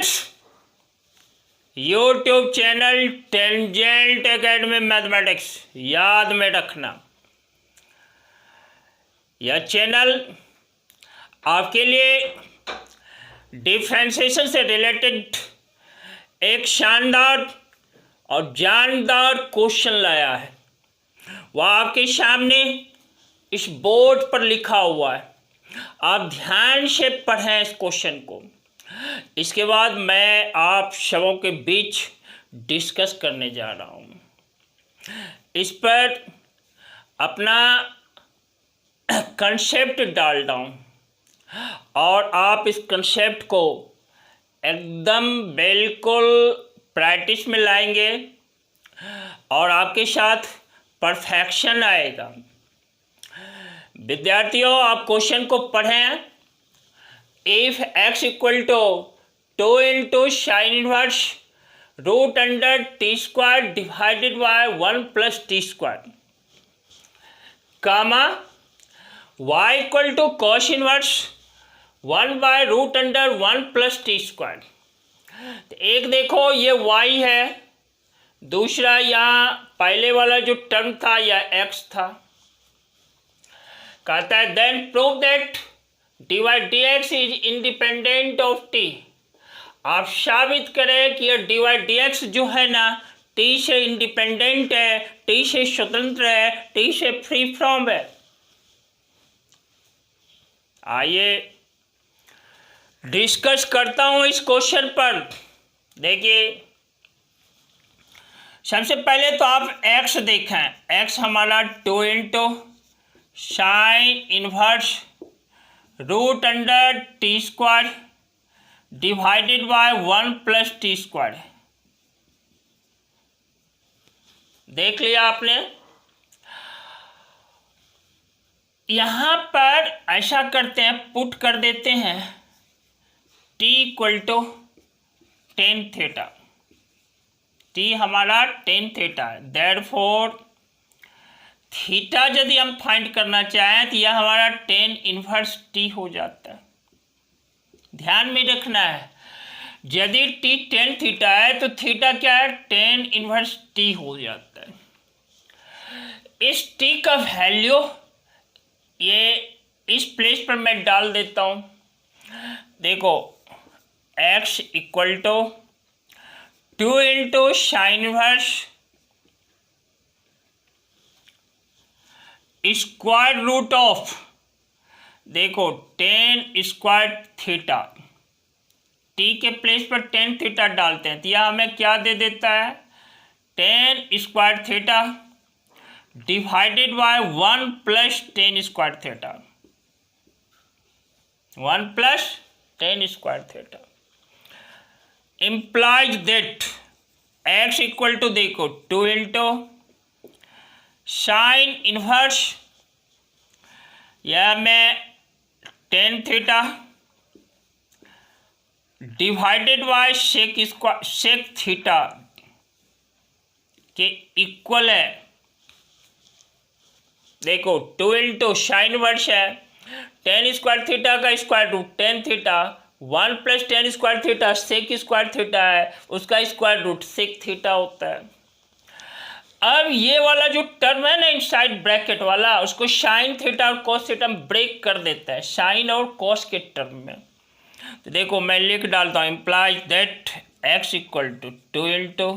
Students, YouTube channel tangent academy mathematics याद में रखना। यह चैनल आपके लिए डिफरेंशिएशन से रिलेटेड एक शानदार और जानदार क्वेश्चन लाया है। वह आपके सामने इस बोर्ड पर लिखा हुआ है। आप ध्यान से पढ़ें इस क्वेश्चन को। इसके बाद मैं आप सबों के बीच डिस्कस करने जा रहा हूँ। इस पर अपना कंसेप्ट डाल रहा हूँ और आप इस कंसेप्ट को एकदम बिल्कुल प्रैक्टिस में लाएंगे और आपके साथ परफेक्शन आएगा। विद्यार्थियों, आप क्वेश्चन को पढ़ें। If x equal to 2 into sin inverse root under t square divided by 1 plus t square, comma y equal to cos inverse 1 by root under 1 plus t square। एक देखो ये y है, दूसरा यहाँ पहले वाला जो टर्म था यह x था। कहता है then prove that dy dx is independent of t। आप साबित करें कि यह dy dx जो है ना t से इंडिपेंडेंट है, t से स्वतंत्र है, t से फ्री फ्रॉम है। आइए डिस्कस करता हूं इस क्वेश्चन पर। देखिए, सबसे पहले तो आप x देखें। x हमारा 2 into sine inverse root under t square divided by 1 plus t square. देख लिया आपने। यहां पर ऐसा करते हैं, पुट कर देते हैं t equal to tan theta. t हमारा टेन थीटा है। देयरफॉर थीटा यदि हम फाइंड करना चाहें तो यह हमारा टेन इनवर्स टी हो जाता है। ध्यान में रखना है, यदि टी टेन थीटा है तो थीटा क्या है, टेन इनवर्स टी हो जाता है। इस टी का वैल्यू ये इस प्लेस पर मैं डाल देता हूँ। देखो, x equal to 2 into sine inverse square root of, देखो 10 स्क्वायर थीटा। टी के प्लेस पर 10 थीटा डालते हैं तो यह हमें क्या दे देता है, 10 square theta divided by 1 plus 10 square theta. 1 plus 10 square theta implies that x equal to, देखो 2 इंटू साइन इनवर्स, यह में 10 theta divided by sec theta के इक्वल है। देखो 2 इंटू साइन इनवर्स है 10 स्क्वायर थीटा का square root 10 theta, 1 plus 10 square theta sec square theta है, उसका स्क्वायर रूट सेक थीटा होता है। अब ये वाला जो टर्म है ना इनसाइड ब्रैकेट वाला, उसको साइन थीटा और कॉस थीटा में ब्रेक कर देता है, साइन और कॉस के टर्म में। तो देखो मैं लिख डालता हूँ, implies that x equal to 2 into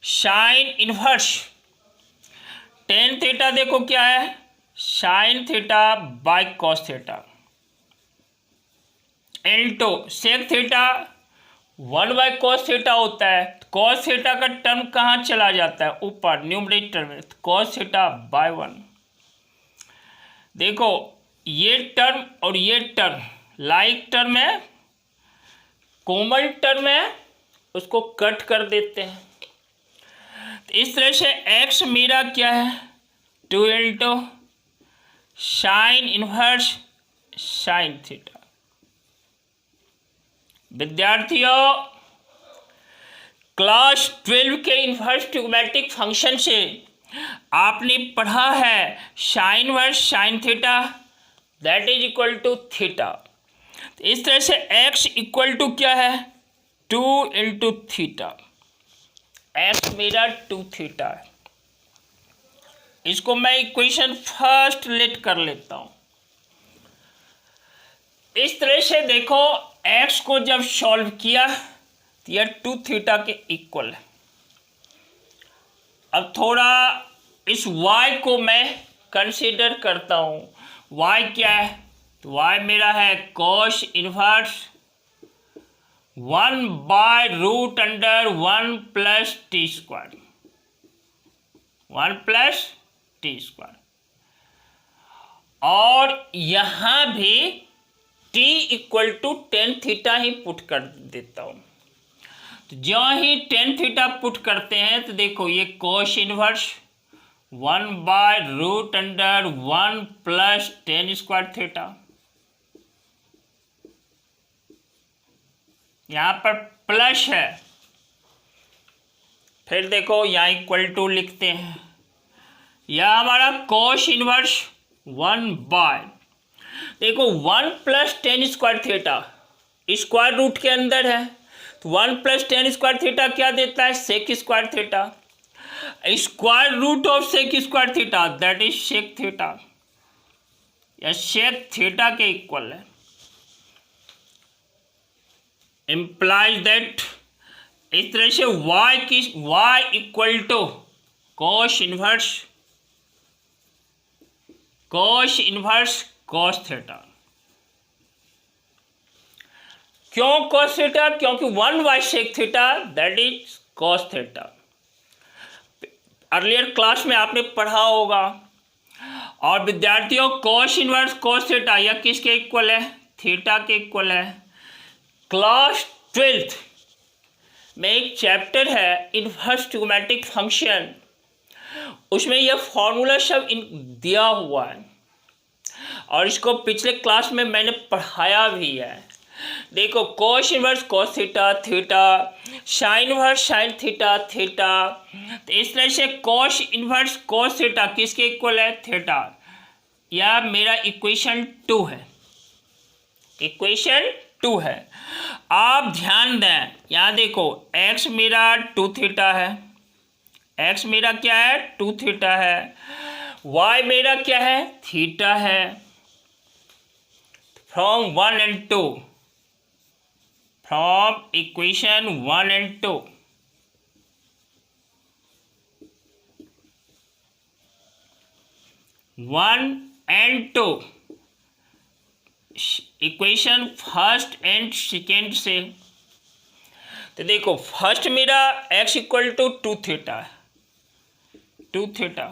sine inverse 10 theta, देखो क्या है, sine theta by cos theta into sec theta 1 by cos theta होता है। कॉस थीटा का टर्म कहाँ चला जाता है, ऊपर न्यूमरेटर में, कॉस थीटा बाय 1। देखो ये टर्म और ये टर्म लाइक टर्म है, कॉमन टर्म है, उसको कट कर देते हैं। तो इस तरह से x मेरा क्या है, 2 into sine inverse sine theta. विद्यार्थियों, क्लास 12 के इनवर्स ट्रिग्नोमेट्रिक फंक्शन से आपने पढ़ा है sine inverse sine theta that is equal to theta. तो इस तरह से x इक्वल टू क्या है 2 इंटू थीटा, x मेरा 2 थीटा है। इसको मैं इक्वेशन फर्स्ट लेट कर लेता हूं। इस तरह से देखो x को जब सॉल्व किया तो यह 2 थीटा के इक्वल है। अब थोड़ा इस y को मैं कंसीडर करता हूं। y क्या है, तो y मेरा है cos inverse 1 by root under 1 plus t square, 1 plus t square. और यहां भी t equal to tan theta ही पुट कर देता हूं। तो जो ही टेन थीटा पुट करते हैं तो देखो ये cos inverse 1 by root under 1 plus tan square theta, यहां पर प्लस है, फिर देखो यहां इक्वल टू लिखते हैं, यह हमारा कोस इनवर्स 1 बाय, देखो 1 plus tan square theta square root के अंदर है, तो 1 प्लस टेन स्क्वायर थीटा क्या देता है sec square theta, square root of sec square theta that is sec theta, या सेक थीटा के इक्वल है। इम्प्लाइज दैट इस तरह से y equal to cos inverse cos theta. क्यों कॉस थीटा, क्योंकि 1 by sec theta that is cos theta. Earlier class में आपने पढ़ा होगा। और विद्यार्थियों कॉस इनवर्स कॉस थीटा यह किसके इक्वल है, थीटा के इक्वल है। क्लास 12th में एक चैप्टर है इनवर्स ट्रिग्नोमेट्रिक फंक्शन, उसमें यह फॉर्मूला सब दिया हुआ है और इसको पिछले क्लास में मैंने पढ़ाया भी है। देखो cos inverse cos theta theta, sign inverse sine theta theta, तो इस तरह से कोस इनवर्स कोस थीटा किसके इक्वल है, थीटा। यह मेरा इक्वेशन 2 है, इक्वेशन 2 है। आप ध्यान दें, यहाँ देखो x मेरा 2 थीटा है, x मेरा क्या है 2 थीटा है, y मेरा क्या है थीटा है। From 1 and 2, from equation 1 and 2, equation first and second से, तो देखो फर्स्ट मेरा x equal to 2 theta, 2 theta.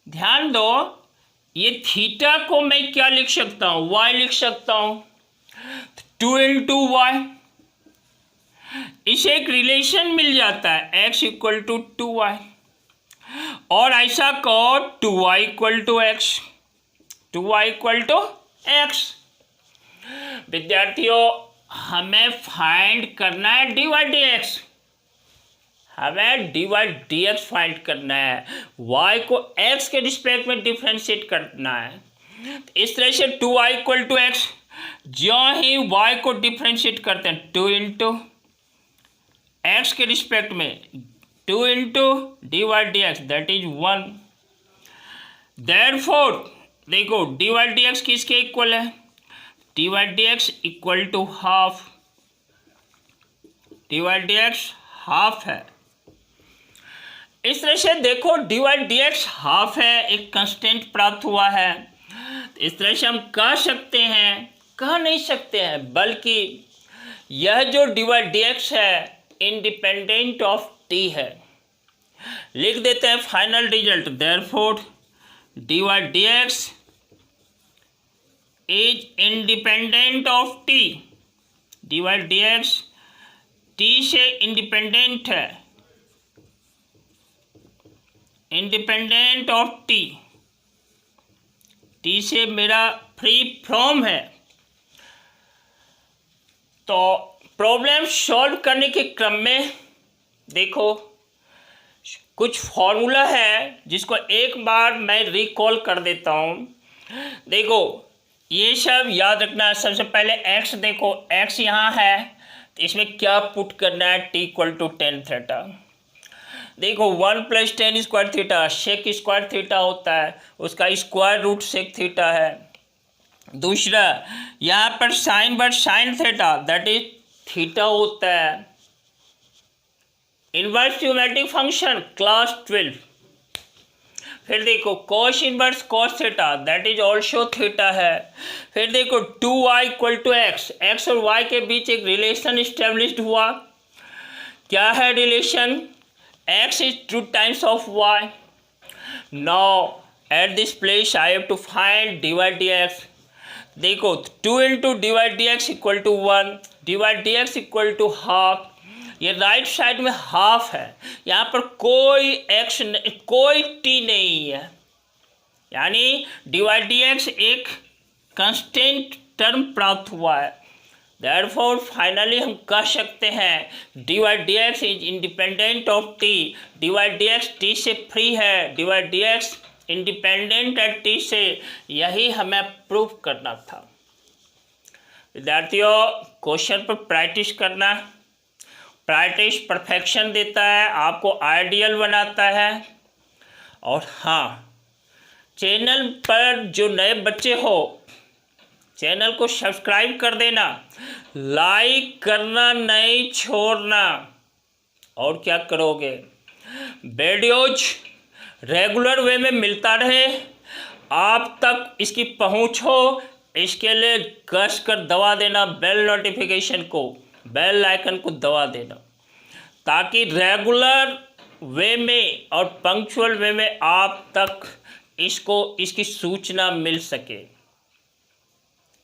ध्यान दो ये थीटा को मैं क्या लिख सकता हूँ, y लिख सकता हूँ, 2 इंटू वाई, इसे एक रिलेशन मिल जाता है x इक्वल टू 2y, और ऐसा कहो 2y equal to x, 2y equal to x। विद्यार्थियों हमें फाइंड करना है dy dx, हमें dy dx फाइंड करना है, y को x के रिस्पेक्ट में डिफ्रेंशिएट करना है। इस तरह से 2y इक्वल टू x, जो ही y को डिफ्रेंशिएट करते हैं 2 इंटू x के रिस्पेक्ट में 2 into dy dx that is 1। Therefore देखो dy dx किसके इक्वल है, dy dx equal to half, dy dx half है। इस तरह से देखो dy dx हाफ है, एक कांस्टेंट प्राप्त हुआ है। इस तरह से हम कह सकते हैं, कह नहीं सकते हैं, बल्कि यह जो dy dx है इंडिपेंडेंट ऑफ t है। लिख देते हैं final result, therefore dy dx is independent of t, dy dx t से इंडिपेंडेंट है, इंडिपेंडेंट ऑफ t, t से मेरा फ्री फ्रॉम है। तो प्रॉब्लम सॉल्व करने के क्रम में देखो कुछ फॉर्मूला है जिसको एक बार मैं रिकॉल कर देता हूँ। देखो ये सब याद रखना है। सबसे पहले एक्स देखो, एक्स यहाँ है तो इसमें क्या पुट करना है, t equal to tan theta. देखो 1 + 10 square theta sec square theta होता है, उसका स्क्वायर रूट सेक थीटा है। दूसरा यहाँ पर sine but sine theta that is theta होता है। Inverse trigonometric function class 12। फिर देखो cos inverse cos theta that is also theta है। फिर देखो 2y = x, x और y के बीच एक रिलेशन इस्टेब्लिश्ड हुआ। क्या है relation? x is 2 times of y. Now at this place I have to find dy dx. देखो 2 × dy dx = 1, dy dx = half. ये राइट साइड में हाफ है, यहाँ पर कोई x कोई t नहीं है, यानी dy dx एक कांस्टेंट टर्म प्राप्त हुआ है। Therefore फाइनली हम कह सकते हैं dy dx is independent of t, dy dx t से फ्री है, dy dx इंडिपेंडेंट है t से। यही हमें प्रूव करना था। विद्यार्थियों क्वेश्चन पर प्रैक्टिस करना, प्रैक्टिस परफेक्शन देता है, आपको आइडियल बनाता है। और हाँ, चैनल पर जो नए बच्चे हो चैनल को सब्सक्राइब कर देना, लाइक करना नहीं छोड़ना। और क्या करोगे, वीडियोज रेगुलर वे में मिलता रहे, आप तक इसकी पहुंच हो, इसके लिए कस कर दबा देना बेल नोटिफिकेशन को, बेल आइकन को दबा देना, ताकि रेगुलर वे में और पंक्चुअल वे में आप तक इसकी सूचना मिल सके।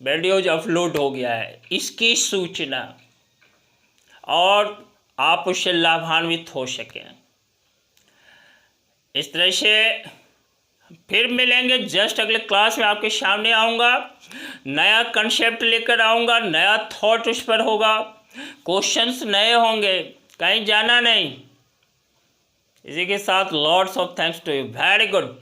वीडियोज अपलोड हो गया है इसकी सूचना, और आप उससे लाभान्वित हो सकें। इस तरह से फिर मिलेंगे, जस्ट अगले क्लास में आपके सामने आऊँगा, नया कंसेप्ट लेकर आऊँगा, नया थॉट उस पर होगा, क्वेश्चंस नए होंगे, कहीं जाना नहीं। इसी के साथ lots of thanks to you, very good.